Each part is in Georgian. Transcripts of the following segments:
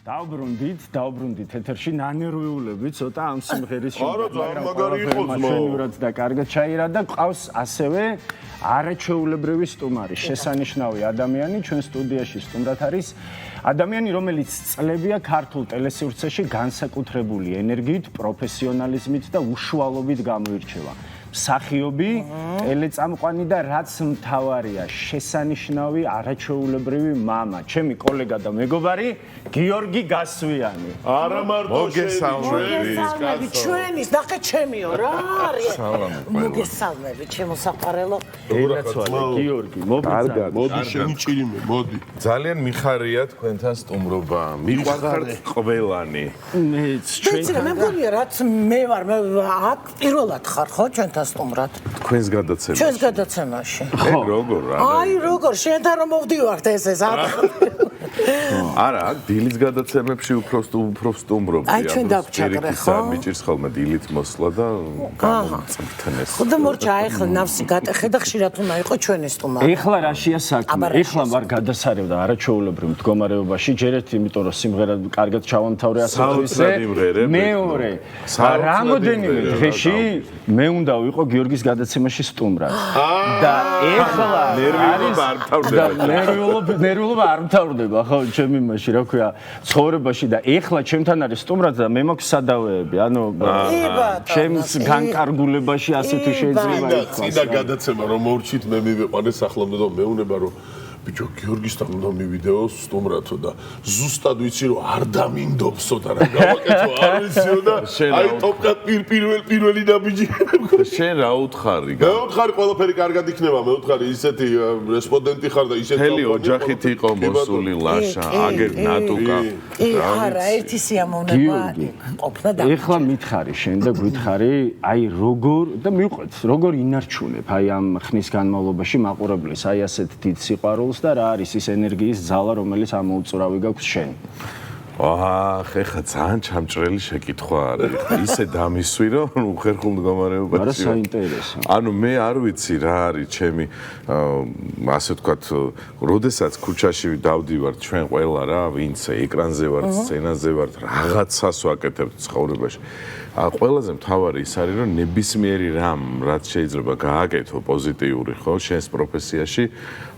დაუბრუნდით ეთერში ნანერვიულები ცოტა ამ სიმღერის შემდგომ, მაგრამ ჩვენურად და კარგად ჩაირა და ყავს ასევე არაჩვეულებრივი სტუმარი, შესანიშნავი ადამიანი ჩვენ სტუდიაში სტუმრად არის ადამიანი, რომელიც წლებია ქართულ ტელესივრცეში განსაკუთრებული ენერგიით, პროფესიონალიზმით და უშუალობით გამოირჩევა. მსახიობი, ტელეწამყვანი და რაც მთავარია, შესანიშნავი არაჩვეულებრივი მამა, ჩემი კოლეგა და მეგობარი გიორგი გასვიანი. არა მარტო მოგესალმებით ჩვენის, ნახე ჩემიო რა არის. მოგესალმებით ჩემო საყარელო. გიორგი, მოდი შემიჭირიმე, მოდი. ძალიან მიხარია თქვენთან სტუმრობა. მიყვარხართ ყველანი. მე მგონია რაც მე ვარ, აქ პირველად ხარ ხო ჩვენთან სტუმრად? თქვენს გადაცემაში. ჩვენს გადაცემაში. როგორ რა? აი როგორ შენთან რომ მოვდივართ ეს არა, დილის გადაცემებში უფრო სტუმრობია. აი ჩვენ დავჩაგრე ხო? მიჭირს ხოლმე დილით მოსვლა და გამომწრთნეს. ხოდა მორჩა ახლა ნავსი გატეხე და ხშირად უნდა იყო ჩვენი სტუმარი. ეხლა რაშია საქმე? ეხლა ვარ გადასარევდა არაჩვეულებრივ მდგომარეობაში, ჯერ ერთი, იმიტომ რომ სიმღერა კარგად ჩავამთავრე ასე თუ ისე. მეორე, რამოდენიმე დღეში მე უნდა ვიყო გიორგის გადაცემაში სტუმრად. და ეხლა ნერვიულობა არ მთავრდება. ხო, ჩემი მაშინ რა ქვია, ცხოვრებაში და ეხლა ჩემთან არის სტუმრად და მე მაქვს სადავეები. ანუ ჩემს განკარგულებაში ასე თუ შეიძლება ითქვას. წინა გადაცემა რომ მორჩით მე მივიყვანე სახლამდე და მეუნება რომ ბიჭო გიორგისთან უნდა მივიდეო სტუმრათო და ზუსტად ვიცი რომ არ დამინდობსო და რა გავაკეთო არ ვიციო და აი ტოპკად პირველი დაბიჯი. შენ რა უთხარი? მე უთხარი ყველაფერი კარგად იქნება, მე უთხარი ისეთი რესპონდენტი ხარ და ისეთი მთელი ოჯახით იყო მოსული ლაშა, აგერ ნატუკა. არა, ერთი სიამოვნება ყოფნა და ეხლა მითხარი შენ და გვითხარი, აი როგორ და მივყვეთ, როგორ ინარჩუნებ აი ამ ხნის განმავლობაში მაყურებლის აი ასეთ დიდ სიყვარულს და რა არის ის ენერგიის ძალა, რომელიც ამოუწურავი გაქვს შენ? ხეხა ძალიან ჩამჭრელი შეკითხვა არის. ისე დამისვი რომ უხერხულ მდგომარეობაში. არა საინტერესო. ანუ მე არ ვიცი რა არის ჩემი ასე ვთქვათ, როდესაც ქუჩაში დავდივართ ჩვენ ყველა რა, ვინც ეკრანზე ვართ, სცენაზე ვართ, რაღაცას ვაკეთებთ ცხოვრებაში. ყველაზე მთავარი ის არის რომ ნებისმიერი რამ, რაც შეიძლება გააკეთო პოზიტიური ხო შენს პროფესიაში,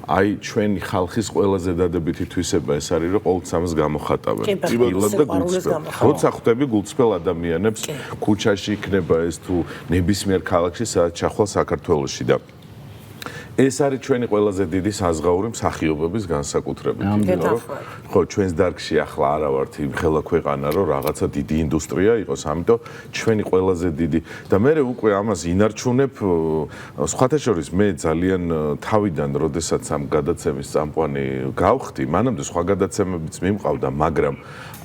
აი ჩვენი ხალხის ყველაზე დადებითი თვისება ეს არის რომ ყოველთვის ამას გამოხატავენ. პირველად და გულწრფელ. როცა ხვდები გულწრფელ ადამიანებს ქუჩაში იქნება ეს თუ ნებისმიერ ქალაქში სადაც ჩახვალ საქართველოში და ეს არის ჩვენი ყველაზე დიდი საზღაური მსახიობების განსაკუთრებით. ხო, ჩვენს დარგში ახლა არა ვართ იმ ხელა ქვეყანა, რომ რაღაცა დიდი ინდუსტრია იყოს, ამიტომ ჩვენი ყველაზე დიდი და მე უკვე ამას ინარჩუნებ. სხვათა შორის მე ძალიან თავიდან, როდესაც ამ გადაცემის წამყვანი გავხდი, მანამდე სხვა გადაცემებიც მიმყავდა, მაგრამ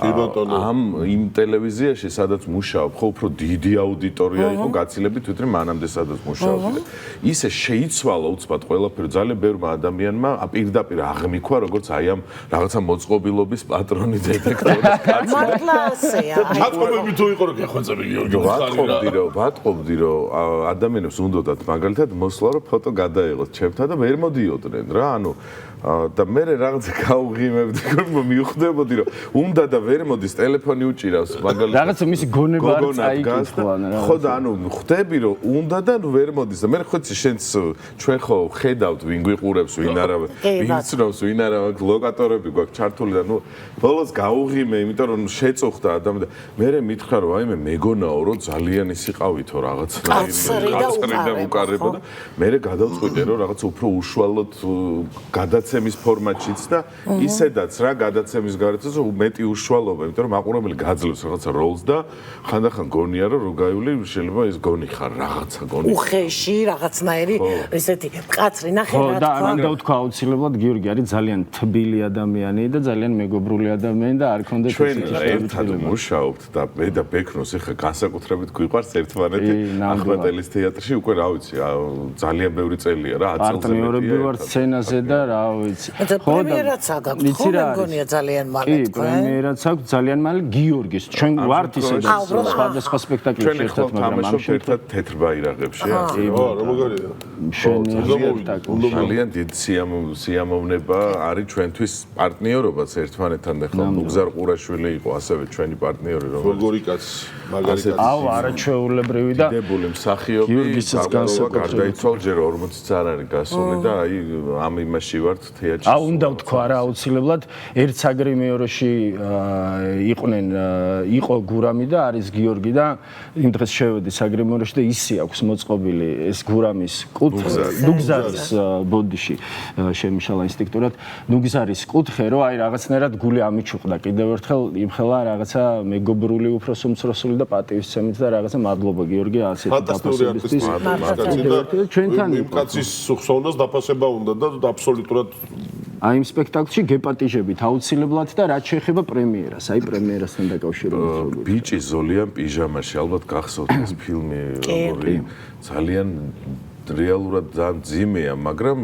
ამ იმ ტელევიზიაში, სადაც მუშაობ, ხო უფრო დიდი აუდიტორია იყო გაცილებით ვიდრე მანამდე სადაც მუშაობდი. ისე შეიცვალა უცბად ყველაფერი ძალიან ბევრმა ადამიანმა პირდაპირ აღმიქვა როგორც აი ამ რაღაცა მოწყობილობის პატრონი დეტექტორის კაცი. მართლა ასეა. ჩაწყობები თუ იყო რომ გეხვეწები გიორგი ვატყობდი რომ ადამიანებს უნდათ მაგალითად მოსვლა რომ ფოტო გადაიღოთ ჩემთან და ვერ მოდიოდნენ რა ანუ და მე რაღაცა გავღიმებდი რომ მივხვდებოდი რომ უნდა და ვერ მოდის ტელეფონი უჭირავს მაგალითად რაღაცა მისი გონება არ წაიკითხულან რა ხო და ანუ ხვდები რომ უნდა და ვერ მოდის და მე ხოცი შენც ჩვენ ხო ხედავთ ვინ გვიყურებს ვინ არა ვინ ცნობს ვინ არა ლოკატორები გვაქვს ჩართული და ნუ ბოლოს გავღიმე იმიტომ რომ შეწუხდა ადამიანი და მე მითხრა რომ აი მე მეგონაო რომ ძალიან ისიყავითო რაღაცნაირი და უკარება და მე გადავწყვიტე რომ რაღაც უფრო უშუალოდ გადაცემის ფორმატშიც და ისედაც რა გადაცემის გარეთაც მეტი უშუალობა იმიტომ რომ მაყურებელი გაძლევს რაღაცა როლს და ხანდახან გონია რომ გაიული შეიძლება ეს გონი ხარ რაღაცა გონი უხეში რაღაცნაირი ესეთი მკაცრი ნახე რა და ამან დავთქვა აუცილებლად გიორგი არის ძალიან თბილი ადამიანი და ძალიან მეგობრული ადამიანი და არ ქონდა ჩვენ ერთად მუშაობთ და მე და ბექნოს ახლა განსაკუთრებით გვიყვარს ერთმანეთი ახმეტელის თეატრში უკვე რა ვიცი ძალიან ბევრი წელია რა 10 წელზე პარტნიორები ვართ სცენაზე და რა ვიცი ხო პრემიერაც აქვს ხო მე მგონია ძალიან მალე თქვენ პრემიერაც აქვს ძალიან მალე გიორგის ჩვენ ვართ ისე სხვადასხვა სპექტაკლებში ერთად მაგრამ ამ ერთად თეთრ ბაირაღებში რა მოგონია ძალიან დიდ სიამოვნება არის ჩვენთვის პარტნიორობაც ერთმანეთთან და ხა ლუგზარ ყურაშვილი იყო ასევე ჩვენი პარტნიორი როგორი კაცი მაგარი კაცი აუ არაჩვეულებრივი და დიდებული მსახიობი გიორგისაც განსაკუთრებით გარდაიცვალ ჯერ 40-ს არ არის გასული და აი ამ იმაში ვართ თეატრში აუ უნდა ვთქვა რა აუცილებლად ერთ საგრიმეოროში იყო გურამი და არის გიორგი და იმ დღეს შევედი საგრიმეოროში და ისე აქვს მოწყობილი ეს გურამის კუთხე ნუგზარის ბოდიში შემიშალა ინსტინქტურად ნუგზარის კუთხე რომ აი რაღაცნაირად გული ამიჩუყდა კიდევ ერთხელ იმხელა რაღაცა მეგობრული უფროსო უმცროსული და პატივისცემით და რაღაცა მადლობა გიორგი ასეთი დაფასებისთვის ჩვენთან იმ კაცის ხსოვნას დაფასება უნდა და აბსოლუტურად აი იმ სპექტაკლში გეპატიჟებით აუცილებლად და რაც შეეხება პრემიერას აი პრემიერასთან დაკავშირებით ბიჭი ზოლიან პიჟამაში ალბათ გახსოვთ ეს ფილმი როგორი ძალიან რეალურად ძალიან ძიმეა, მაგრამ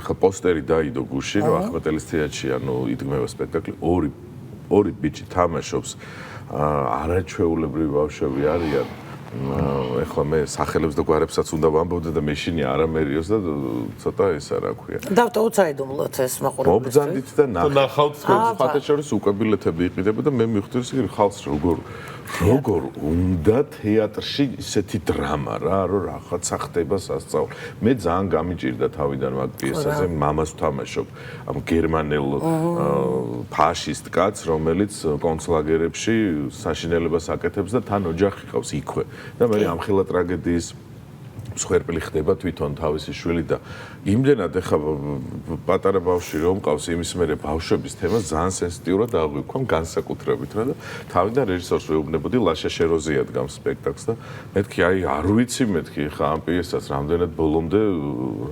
ეხლა პოსტერი დაიდო გუში, რომ ახმეტელის თეატრში ანუ იდგმება სპექტაკლი, ორი ბიჭი თამაშობს, არაჩვეულებრივი ბავშვები არიან. ეხლა მე სახელებს და გვარებსაც უნდა ვამბობდე და მეშინია არამერიოს და ცოტა ესა რა ქვია. დავტო უცაიდუმლოთ ეს მაყურებელს. მობძანდით და ნახავთ სხვათა შორის უკვე ბილეთები იყიდება და მე მივხვდი რომ ხალხს როგორ უნდა თეატრში ისეთი დრამა რა რომ რაღაცა ხდება სასწაული. მე ძალიან გამიჭირდა თავიდან მაგ პიესაზე მამას ვთამაშობ ამ გერმანელ ფაშისტ კაცს რომელიც კონცლაგერებში საშინელებას აკეთებს და თან ოჯახი ყავს იქვე და მე ამხელა ტრაგედიის მსხვერპლი ხდება თვითონ თავისი შვილი და იმდენად ეხა პატარა ბავშვი რომ ყავს იმის მერე ბავშვების თემას ძალიან სენსიტიურად აღვიქვამ განსაკუთრებით რა და თავიდან რეჟისორს ვეუბნებოდი ლაშა შეროზია დგამს სპექტაკლს და მეთქი აი არ ვიცი მეთქი ხა ამ პიესას რამდენად ბოლომდე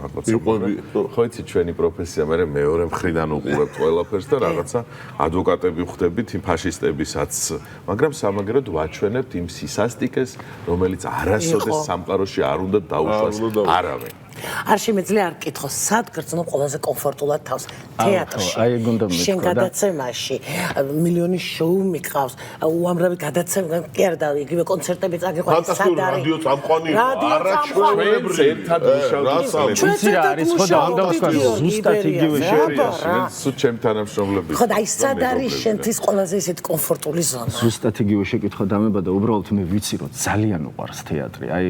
რაღაცა ხო იცი ჩვენი პროფესია მე მეორე მხრიდან უყურებთ ყველაფერს და რაღაცა ადვოკატები ვხდებით იმ ფაშისტებისაც მაგრამ სამაგერად ვაჩვენებთ იმ სისასტიკეს რომელიც არასოდეს სამყაროში არ უნდა დაუშვას არავინ არ შემეძლია არ კითხოს სად გრძნობ ყველაზე კომფორტულად თავს თეატრში აი ეგ უნდა მეთქვა შენ გადაცემაში მილიონი შოუ მიყავს უამრავი გადაცემა კი არა და იგივე კონცერტები წაგიყვანს სად არის რადიო წამყვანი არაჩვეულებრივი ერთად ვიშავდით იცი რა არის ხო და უნდა ვთქვა ზუსტად იგივე შერიაში სულ ჩემ თანამშრომლები ხო და აი სად არის შენთვის ყველაზე ისეთი კომფორტული ზონა ზუსტად იგივე შეკითხვა დამება და უბრალოდ მე ვიცი რომ ძალიან უყვარს თეატრი აი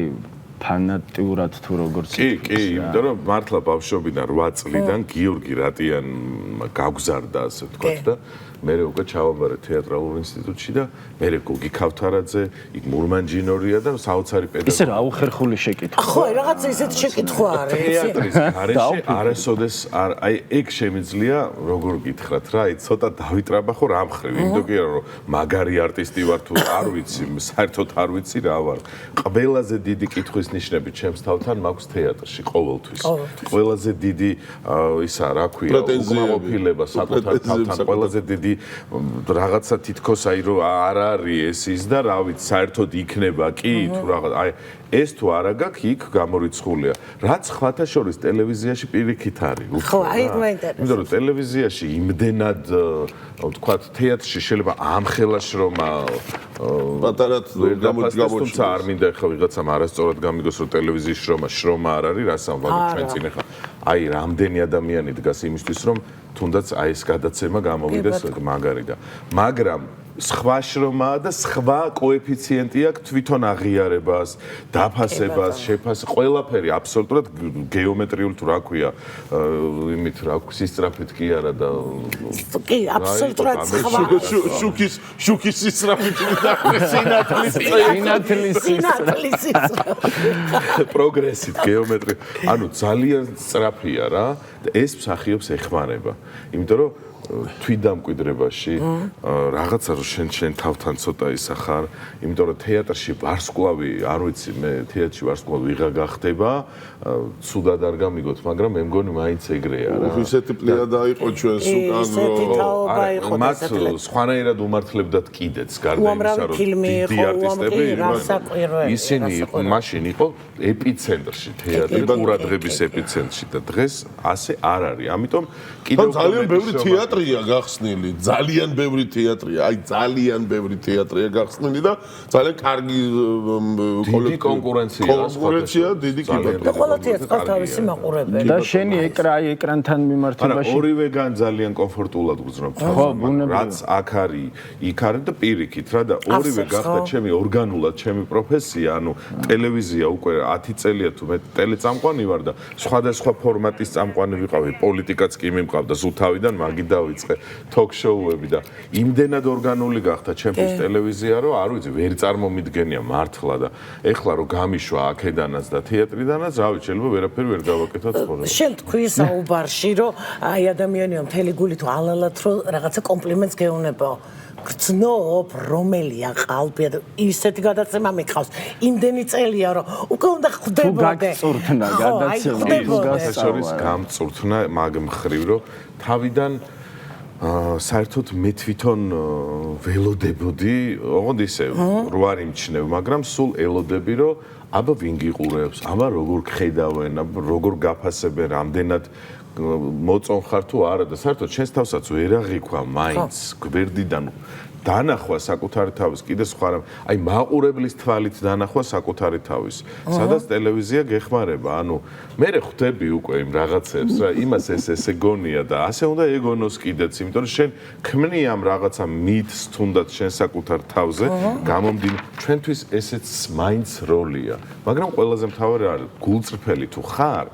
ფანატიურად თუ როგორც კი, იმიტომ რომ მართლა ბავშვობიდან 8 წლიდან გიორგი რატიანმა გაგზარდა ასე ვთქვათ და მე უკვე ჩავაბარე თეატრალურ ინსტიტუტში და მე გოგი ქავთარაძე, იქ მურმანჯინორია და საოცარი პედაგოგი. ისე რა უხერხული შეკითხვა. ხო, რაღაცა ისეთი შეკითხვა არის. თეატრის გარეშე არასოდეს აი ეგ შემიძლია როგორ გითხრათ რა, აი ცოტა დავიტრაბახო რა მხრივ, იმიტომ კი არა რომ მაგარი არტისტი ვარ თუ არ ვიცი, საერთოდ არ ვიცი რა ვარ. ყველაზე დიდი კითხვის ნიშნები ჩემს თავთან მაქვს თეატრში ყოველთვის. ყველაზე დიდი ისა რა ქვია, უკმაყოფილება საკუთარ თავთან, ყველაზე დიდი რაღაცა თითქოს აი რომ არ არის ეს ის და რა ვიცი საერთოდ იქნება კი თუ რაღაც აი ეს თუ არა გაქვს იქ გამორიცხულია რაც ხვათა შორის ტელევიზიაში პირიქით არის ხო აი მაინტერესებს იმიტომ რომ ტელევიზიაში იმდენად ვთქვათ თეატრში შეიძლება ამხელა შრომა პატარად თუმცა არ მინდა ხა ვიღაცამ არასწორად გამიგოს რომ ტელევიზიის შრომა არ არის რას ამბობთ ჩვენ წინ ხა აი რამდენი ადამიანი დგას იმისთვის რომ თუნდაც აი ეს გადაცემა გამოვიდეს მაგარი და მაგრამ სხვა შრომაა და სხვა კოეფიციენტი აქვს თვითონ აღიარებას, დაფასებას, შეფასებას, ყველაფერი აბსოლუტურად გეომეტრიული თუ რა ქვია, იმით რა ქვია, სისწრაფით კი არა და კი, აბსოლუტურად სხვა. შუქის სისწრაფით და სინათლის პროგრესით გეომეტრია. ანუ ძალიან სწრაფია რა და ეს მსახიობს ეხმარება. იმიტომ რომ თვითდამკვიდრებაში რაღაცა რომ შენ თავთან ცოტა ისა ხარ, იმიტომ რომ თეატრში ვარსკვლავი, არ ვიცი, მე თეატრში ვარსკვლავი ვიღა გახდება, ცუდად არ გამიგოთ, მაგრამ მე მგონი მაინც ეგრეა რა. ისეთი პლიადა იყო ჩვენს უკან რომ მათ სხვანაირად უმართლებდათ კიდეც გარდა იმისა რომ დიდი არტისტები ისინი მაშინ იყო ეპიცენტრში თეატრი, ყურადღების ეპიცენტრში და დღეს ასე არ არის. ამიტომ კიდევ ძალიან ბევრი თეატრი თეატრია გახსნილი, ძალიან ბევრი თეატრია, აი ძალიან ბევრი თეატრია გახსნილი და ძალიან კარგი დიდი კონკურენცია, დიდი კი ბატონო. და ყველა თეატრს თავისი მაყურებელი. და შენი ეკრანთან მიმართებაში ორივეგან ძალიან კომფორტულად გძნობ თავს, რაც აქ არის, იქ არის და პირიქით რა და ორივე გახდა ჩემი ორგანულად ჩემი პროფესია, ანუ ტელევიზია უკვე 10 წელია თუ მე ტელეწამყვანი ვარ და სხვადასხვა ფორმატის წამყვანი ვიყავი, პოლიტიკაც კი მიმყავდა, სულთავიდან მაგით დავიწყე ток-შოუები და იმდენად ორგანული გახდა ჩემთვის ტელევიზია, რომ არ ვიცი, ვერ წარმომიდგენია მართლა და ეხლა რომ გამიშვა აქედანაც და თეატრიდანაც, რა ვიცი, შეიძლება ვერაფერი ვერ გავაკეთო ცხოვრებაში. შენ თქვი საუბარში, რომ აი ადამიანია მთელი გულით ალალათ რომ რაღაცა კომპლიმენტს გეუნებო. გწნობ რომელია ყალბია და ისეთი გადაცემა მიყავს. იმდენი წელია რომ უკვე უნდა ხვდებოდე. გაგწურთნა გადაცემა. გასაშორის გამწურთნა მაგ მხრივ რომ თავიდან საერთოდ მე თვითონ ველოდებოდი, ოღონდ ისე რო არ იმჩნევ, მაგრამ სულ ელოდები რომ აბა ვინ გიყურებს, აბა როგორ ხედავენ, როგორ გაფასებენ, რამდენად მოწონხარ თუ არა და საერთოდ შენს თავსაც ვერ აღიქვა მაინც გვერდიდან დანახვა საკუთარი თავის კიდე სხვა რამ აი მაყურებლის თვალით დანახვა საკუთარი თავის სადაც ტელევიზია გეხმარება ანუ მე ხვდები უკვე იმ რაღაცებს რა იმას ესე გონია და ასე უნდა ეგონოს კიდეც იმიტომ რომ შენ ქმნი ამ რაღაცა მითს თუნდაც შენ საკუთარ თავზე გამომდინარე ჩვენთვის ესეც მაინც როლია მაგრამ ყველაზე მთავარი არის გულწრფელი თუ ხარ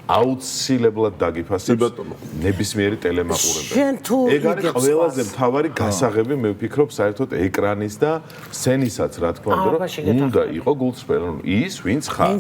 აუცილებლად დაგიფასებს ნებისმიერი ტელემაყურებელი. ეგ არის ყველაზე მთავარი გასაღები მე ვფიქრობ საერთოდ ეკრანის და სცენისაც რა თქმა უნდა უნდა იყო გულწრფელი ის ვინც ხარ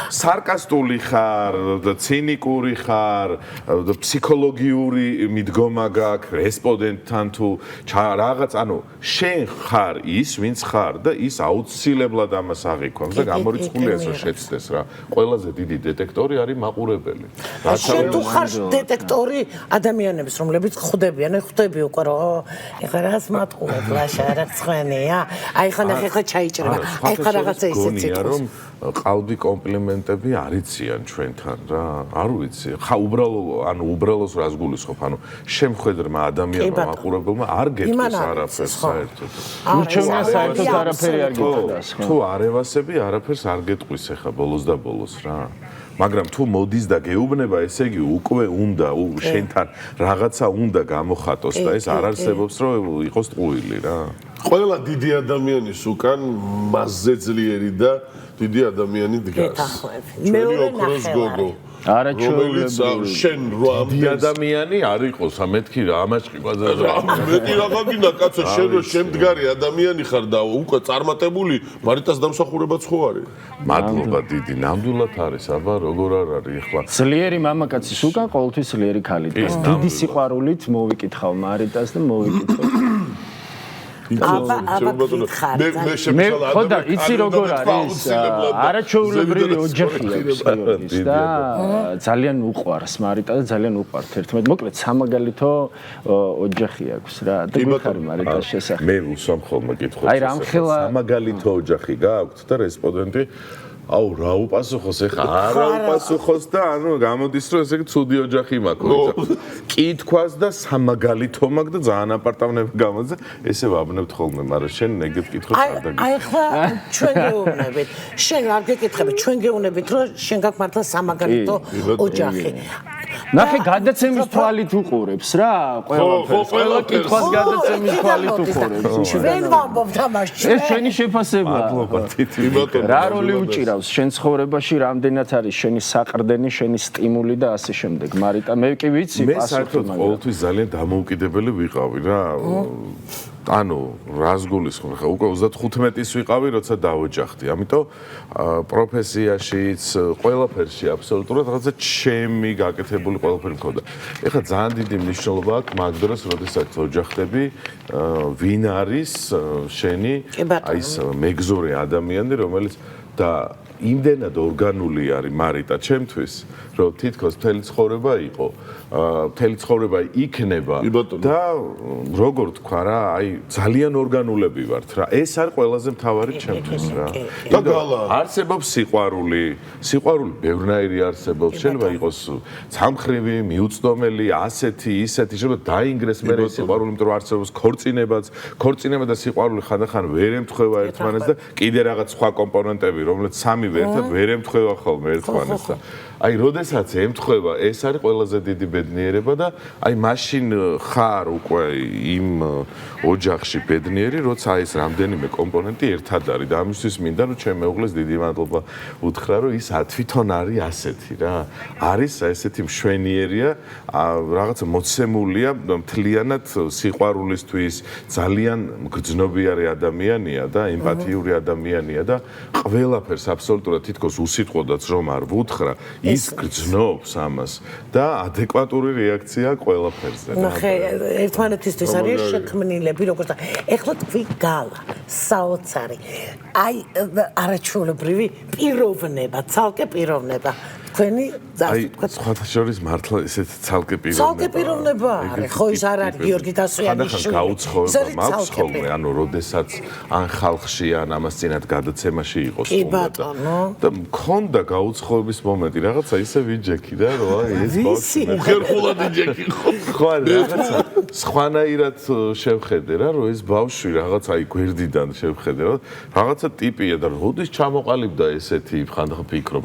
სარკასტული ხარ და ცინიკური ხარ და ფსიქოლოგიური მიდგომა გაქვს რესპონდენტთან თუ რაღაც ანუ შენ ხარ ის ვინც ხარ და ის აუცილებლად ამას აღიქვამს და გამორიცხულია ეს რომ შეცდეს რა ყველაზე დიდი დეტექტორი არის შენ თუ ხარ დეტექტორი ადამიანების რომლებიც ხვდებიან, ხვდები უკვე რომ ეხლა რაღაც მატყუებ ლაშა რა ცხენია, აი ხა ჩაიჭრება, აი ხა რაღაცა ისეთი რომ ყალბი კომპლიმენტები არიციან ჩვენთან რა, არ ვიცი, ხა უბრალოს რას გულისხმობ, ანუ შემხედრმა ადამიანმა მაყურებელმა არ გეტყვის არაფერს საერთოდ. ურჩევნია საერთოდ არაფერი არ გეტყვის. თუ არევასები არაფერს არ გეტყვის ეხა ბოლოს და ბოლოს რა. მაგრამ თუ მოდის და გეუბნება, ესე იგი უკვე უნდა შენთან რაღაცა უნდა გამოხატოს და ეს არ არსებობს რომ იყოს ტყუილი რა. ყველა დიდი ადამიანის უკან მასზე ძლიერი და დიდი ადამიანი დგას. მეორე ნახევარი. არაჩვეულებრივი შენ რო დიდი ადამიანი არ იყოს, მეთქი რა, ამაჭყი ბაზარზე. მეტი რაღა გინდა კაცო, შენ რო შემდგარი ადამიანი ხარ და უკვე წარმატებული, მარიტას დამსახურებაც ხო არის? მადლობა დიდი, ნამდვილად არის, აბა როგორ არ არის ახლა. ძლიერი მამაკაცის უკან ყოველთვის ძლიერი ქალი დგას. დიდი სიყვარულით მოვიკითხავ მარიტას და მოვიკითხავ. მე ხოდა იცი როგორ არის არაჩვეულებრივი ოჯახია გიორგის და ძალიან უყვარს მარიტა და ძალიან უყვართ ერთმანეთს მოკლედ სამაგალითო ოჯახი აქვს რა და გიხარი მარიტას შესახებ მე უსვამ ხოლმე კითხვებს აი რამხელა სამაგალითო ოჯახი გაქვთ და რესპონდენტი აუ რა უპასუხოს ეხა არა უპასუხოს და ანუ გამოდის რომ ესე იგი ცუდი ოჯახი მაქვს კითხვას და სამაგალითო მაქვს და ძალიან აპარტამენტები გამოძე ესე ვაბნებთ ხოლმე მაგრამ შენ ეგეთ კითხვას არ დაგიკითხე აი ხა ჩვენ გეუბნებით შენ არ გეკითხებით ჩვენ გეუბნებით რომ შენ გაქვს მართლა სამაგალითო ოჯახი ნახე გადაცემის თვალით უყურებს რა ყველა კითხვას გადაცემის თვალით უყურებს ჩვენ ვამბობთ ამას ეს ჩვენი შეფასებაა მადლობა თითი რა როლი უჭირავს შენ ცხოვრებაში რამდენად არის შენი საყრდენი შენი სტიმული და ასე შემდეგ მარიტა მე კი ვიცი მე საერთოდ ყოველთვის ძალიან დამოუკიდებელი ვიყავი რა ანუ რას გულისხმობ ხა უკვე 35-ის ვიყავი როცა დავოჯახდი ამიტომ პროფესიაშიც ყველაფერში აბსოლუტურად რაღაცა ჩემი გაკეთებული ყველაფერი მქონდა ეხლა ძალიან დიდი მნიშვნელობა აქვს მაგ დროს როდესაც ოჯახდები ვინ არის შენი აი ეს მეგზური ადამიანი რომელიც და იმდენად ორგანული არის მარიტა ჩემთვის, რომ თითქოს მთელი ცხოვრება იყო, მთელი ცხოვრება იქნება და როგორ თქვა რა, აი ძალიან ორგანულები ვართ რა. ეს არის ყველაზე მთავარი ჩემთვის რა. და გალა არსებობს სიყვარული ბევრნაირი არსებობს, შეიძლება იყოს ცამხრივი, მიუწვდომელი, ასეთი, ისეთი, შეიძლება დაინგრეს მე სიყვარული, იმიტომ რომ არსებობს ქორწინება და სიყვარული ხანდახან ვერ ემთხვევა ერთმანეთს და კიდე რაღაც სხვა კომპონენტები, რომლებიც სამივე ერთად ვერ ემთხვევა ხოლმე ერთმანეთს და აი, როდესაც ემთხვევა, ეს არის ყველაზე დიდი ბედნიერება და აი მაშინ ხარ უკვე იმ ოჯახში ბედნიერი, როცა ეს რამდენიმე კომპონენტი ერთად არის და ამისთვის მინდა რომ ჩემ მეუღლეს დიდი მადლობა უთხრა, რომ ის თვითონ არის ასეთი რა. არის ესეთი მშვენიერია, რაღაცა მოცემულია მთლიანად სიყვარულისთვის, ძალიან გრძნობიარე ადამიანია და ემპათიური ადამიანია და ყველაფერს აბსოლუტურად თითქოს უსიტყვოდაც რომ არ ვუთხრა ის გრძნობს ამას და ადეკვატური რეაქცია ყველაფერზე. ნახე, ერთმანეთისთვის არის შექმნილები, როგორც ეხლა თქვი გალა, საოცარი. აი, არაჩვეულებრივი პიროვნება, ცალკე პიროვნება. თქვენი აი, სხვათა შორის მართლა ესეთ ცალკე პიროვნება არის. ხო, ის არ არის გიორგი დასვიანის შვილი. გაუცხოება მაქვს ხოლმე, ანუ როდესაც ან ხალხში, ან ამას წინათ გადაცემაში იყო და მქონდა გაუცხოების მომენტი, რაღაცა ისე ვიჯექი და რომ აი ეს ბავშვი ხერხულად იჯექი ხო? ხო, რაღაცა სხვანაირად შევხედე რა, რომ ეს ბავშვი რაღაცა აი გვერდიდან შევხედე, რომ რაღაცა ტიპია და როდის ჩამოყალიბდა ესეთი ხანდახან ფიქრობ,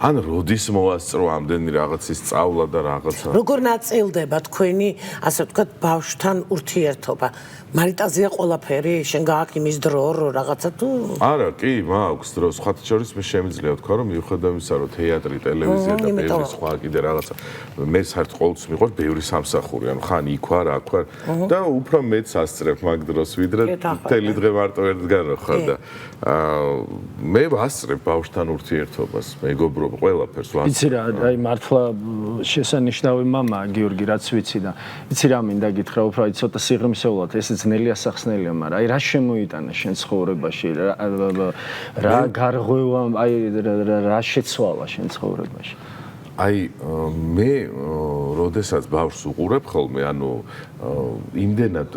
ან როდის მოასწრო ამდენი რაღაცის სწავლა და რაღაცა. როგორ ნაწილდება თქვენი, ასე ვთქვათ, ბავშვთან ურთიერთობა? მარიტაზეა ყველაფერი, შენ გააქვს იმის დრო, რომ რაღაცა თუ არა, კი, მაქვს დრო. სხვათა შორის მე შემიძლია ვთქვა, რომ მიუხედავად იმისა, რომ თეატრი, ტელევიზია და ბევრი სხვა კიდე რაღაცა, მე საერთოდ ყოველთვის მიყვარს ბევრი სამსახური, ანუ ხან იქ ვარ, აქ ვარ და უფრო მეც ასწრებ მაგ დროს, ვიდრე მთელი დღე მარტო ერთგან ხარ და მე ვასწრებ ბავშვთან ურთიერთობას, მეგობრობა, ყველაფერს ვასწრებ. იცი რა, აი მართლა შესანიშნავი მამაა გიორგი, რაც ვიცი და იცი რა მინდა გითხრა, უფრო აი ცოტა სიღრმისეულად, ეს ძნელია სახსნელია, მაგრამ აი რა შემოიტანა შენ ცხოვრებაში, რა გარღვევა, აი რა შეცვალა შენ ცხოვრებაში? აი მე როდესაც ბავშვს უყურებ ხოლმე, ანუ იმდენად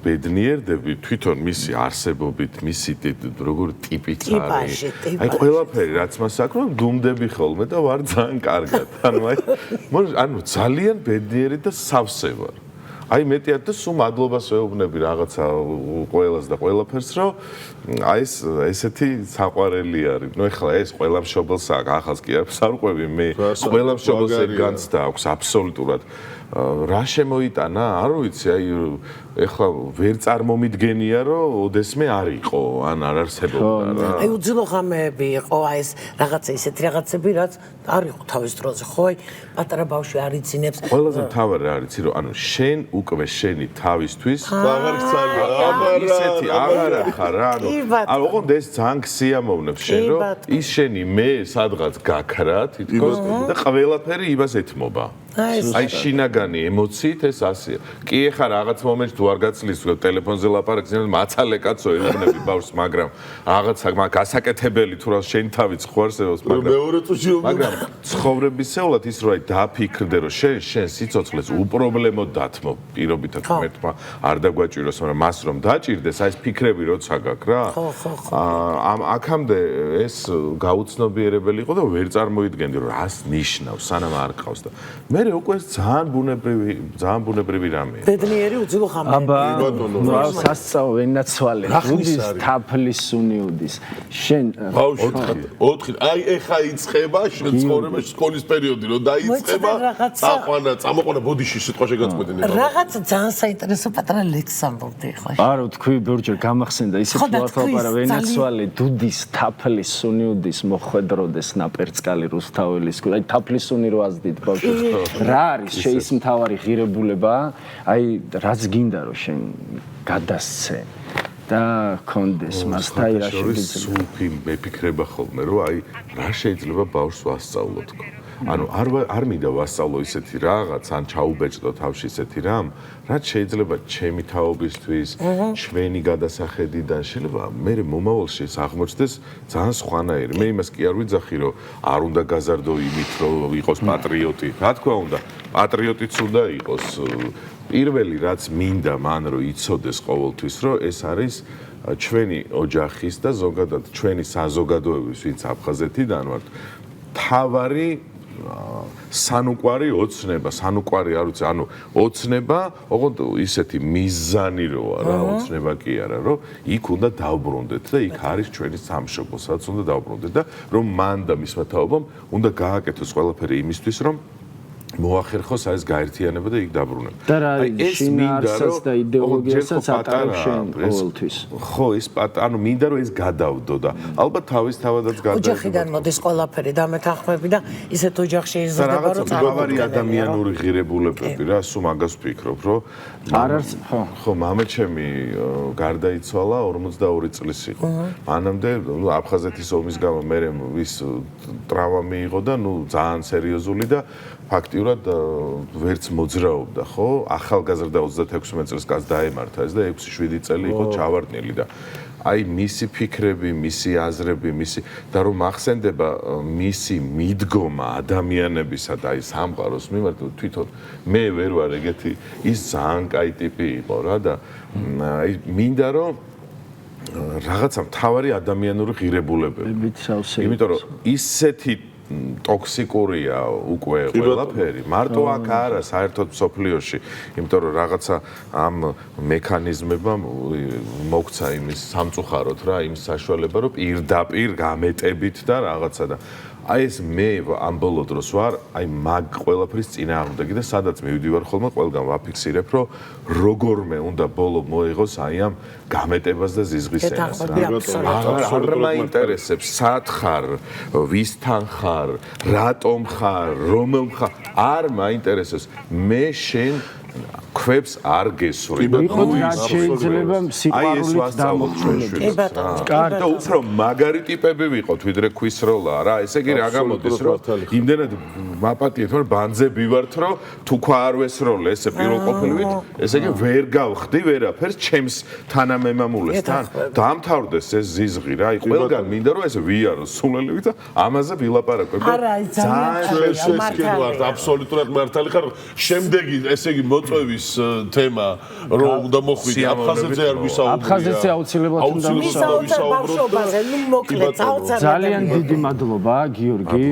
ბედნიერდები თვითონ მისი არსებობით, მისი როგორ ტიპიც არის. აი ყველაფერი რაც მას აქვს, დუმდები ხოლმე და ვარ ძალიან კარგად. ანუ ძალიან ბედნიერი და სავსე ვარ. აი მეტიად და სულ მადლობას ვეუბნები რაღაცა ყველას და ყველაფერს, რომ აი ესეთი საყვარელი არის. ნუ ეხლა ეს ყველა მშობელს აქვს, ახალს კი არ ვსარყვევი მე. ყველა მშობელს ეგ განცდა აქვს აბსოლუტურად. რა შემოიტანა? არ ვიცი, აი ეხლა ვერ წარმომიდგენია, რომ ოდესმე არ იყო, ან არ არსებობდა რა. აი უძილო ღამეები იყო, აი ეს რაღაცა ისეთი რაღაცები, რაც არ იყო თავის დროზე, ხო? აი პატარა ბავშვი არ იცინებს. ყველაზე მთავარი რა არის, რომ ანუ შენ უკვე შენი თავისთვის აღარ გცალია. ისეთი აღარ ხარ რა, ანუ ოღონდ ეს ძალიან სიამოვნებს შენ, რომ ის შენი მე სადღაც გაქრა თითქოს და ყველაფერი იმას ეთმობა. აი შინაგანი ემოციით ეს ასეა. კი ეხა რაღაც მომენტში თუ არ გაცლის ტელეფონზე ლაპარაკს, მაცალე კაცო ელოდნები ბავშვს, მაგრამ რაღაცა გასაკეთებელი თუ რა შენ თავიც ხوارსებობს, მაგრამ ცხოვრებისეულად ის რომ აი დაფიქრდე რომ შენ სიცოცხლეს უპრობლემოდ დათმო, პირობითად ღმერთმა არ დაგვაჭიროს, მაგრამ მას რომ დაჭირდეს, აი ეს ფიქრები როცა გაქვს რა. ამ აქამდე ეს გაუცნობიერებელი იყო და ვერ წარმოიდგენდი რომ რას ნიშნავს, სანამ არ ყავს და მე უკვე ძალიან ბუნებრივი რამეა. ბედნიერი უძილო ღამეები. აბა, სასწაო ენაცვალე, უდის თაფლის უნიუდის. შენ ოთხი, აი ეხა იწყება შენ ცხოვრებაში სკოლის პერიოდი, რომ დაიწყება, წამოყვანა ბოდიში სიტყვა შეგაწყვეტინე. რაღაცა ძალიან საინტერესო პატარა ლექსამდე ხო? არო თქვი ბორჯერ გამახსენდა ისეთ ლაპარაკი, ენაცვალე, დუდის თაფლის უნიუდის მოხვედროდეს ნაპერწკალი რუსთაველის, აი თაფლის უნი რო აზდით ბავშვს. რა არის შეის მთავარი ღირებულება? აი რაც გინდა რომ შენ გადასცე და კონდეს მასთან რა შეიძლება სულფი მეფიქრება ხოლმე რომ აი რა შეიძლება ბავშვს ვასწავლო თქო. ანუ არ მინდა ვასწავლო ისეთი რაღაც, ან ჩაუბეჭდო თავში ისეთი რამ, რაც შეიძლება ჩემი თაობისთვის, ჩვენი გადასახედიდან შეიძლება მე მომავალში ეს აღმოჩნდეს ძალიან სხვანაირი. მე იმას კი არ ვიძახი, რომ არ უნდა გაზარდო იმით, რომ იყოს პატრიოტი. რა თქმა უნდა, პატრიოტიც უნდა იყოს. პირველი რაც მინდა მან რომ იცოდეს ყოველთვის, რომ ეს არის ჩვენი ოჯახის და ზოგადად ჩვენი საზოგადოების, ვინც აფხაზეთიდან ვართ, თავარი სანუკვარი ოცნება, სანუკვარი არ ვიცი, ანუ ოცნება, ოღონდ ისეთი მიზანი როა რა, ოცნება კი არა, რომ იქ უნდა დავბრუნდეთ და იქ არის ჩვენი სამშობლო, სადაც უნდა დავბრუნდეთ და რომ მან და მისმა თაობამ უნდა გააკეთოს ყველაფერი იმისთვის, რომ მოახერხოს ეს გაერთიანება და იქ დაბრუნება. და რა შინაარსს და იდეოლოგიასაც ატარებს შენ ყოველთვის. ხო, ეს ანუ მინდა რომ ეს გადავდო და ალბათ თავისთავადაც გადავდო. ოჯახიდან მოდის ყველაფერი და მეთანხმები და ისეთ ოჯახში იზრდება რომ თავარი ადამიანური ღირებულებები რა, სულ მაგას ვფიქრობ, რომ არ არის, ხო, მამაჩემი გარდაიცვალა 42 წლის იყო. მანამდე აფხაზეთის ომის გამო მე ვის ტრავმა მიიღო და ძალიან სერიოზული და ფაქტიურად ვერც მოძრაობდა, ხო? ახალგაზრდა 36 წელს კაც დაემართა ეს და 6-7 წელი იყო ჩავარდნილი და აი მისი ფიქრები, მისი აზრები, და რომ ახსენდება მისი მიდგომა ადამიანებისა და აი სამყაროს მიმართ თვითონ მე ვერ ვარ ეგეთი ის ძალიან კაი ტიპი იყო რა და აი მინდა რომ რაღაცა მთავარი ადამიანური ღირებულებები. იმიტომ რომ ისეთი ტოქსიკურია უკვე ყველაფერი. მარტო აქ არა, საერთოდ მსოფლიოში, იმიტომ რომ რაღაცა ამ მექანიზმებამ მოგცა იმის სამწუხაროდ რა, იმ საშუალება, რომ პირდაპირ გამეტებით და რაღაცა და აი ეს მე ამ ბოლო დროს ვარ, აი მაგ ყველაფრის წინააღმდეგი და სადაც მივდივარ ხოლმე, ყველგან ვაფიქსირებ, რომ როგორმე უნდა ბოლო მოეღოს აი ამ გამეტებას და ზიზღის ენას. არ მაინტერესებს, სად ხარ, ვისთან ხარ, რატომ ხარ, რომელ ხარ, არ მაინტერესებს. მე შენ ქვებს არ გესურვი. ვიყოთ რაც შეიძლება სიყვარულით დამოწმებით. და უფრო მაგარი ტიპები ვიყოთ, ვიდრე ქვისროლა რა. ესე იგი რა გამოდის, რომ იმდენად მაპატიეთ, რომ ბანძები ვართ, რომ თუ ქვა არ ვესროლე, ესე პირველ ყოფილივით, ესე იგი ვერ გავხდი ვერაფერს ჩემს თანამემამულესთან. დაამთავრდეს ეს ზიზღი რა. აი ყველგან მინდა რომ ესე ვიაროს სულელივით და ამაზე ვილაპარაკო. არა, ძალიან შენ ვარ აბსოლუტურად მართალი ხარ. შემდეგი ესე იგი მოწვევის თემა რომ უნდა მოხვიდე აფხაზეთზე არ ვისაუბრია. აფხაზეთზე აუცილებლად უნდა ვისაუბროთ. ნუ მოკლედ ძალიან დიდი მადლობა გიორგი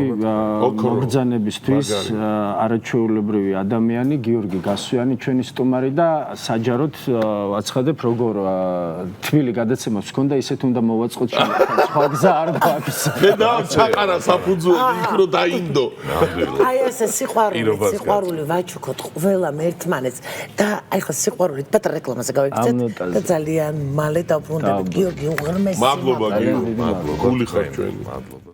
მოგზანებისთვის არაჩვეულებრივი ადამიანი გიორგი გასვიანი ჩვენი სტუმარი და საჯაროდ ვაცხადებ როგორ თბილი გადაცემას ჰქონდა ისეთ უნდა მოვაწყოთ შემოხარ სხვა გზა არ გვაქვს. მე დავჩაყარა საფუძველი იქ რომ დაინდო. აი ესე სიყვარული ვაჩუქოთ ყველამ ერთმანეთს და აი ხო სიყვარულით პატარა რეკლამაზე გავიქცეთ და ძალიან მალე დავბრუნდებით გიორგი უღრმესი მადლობა გიორგი მადლობა გული ხარ ჩვენი მადლობა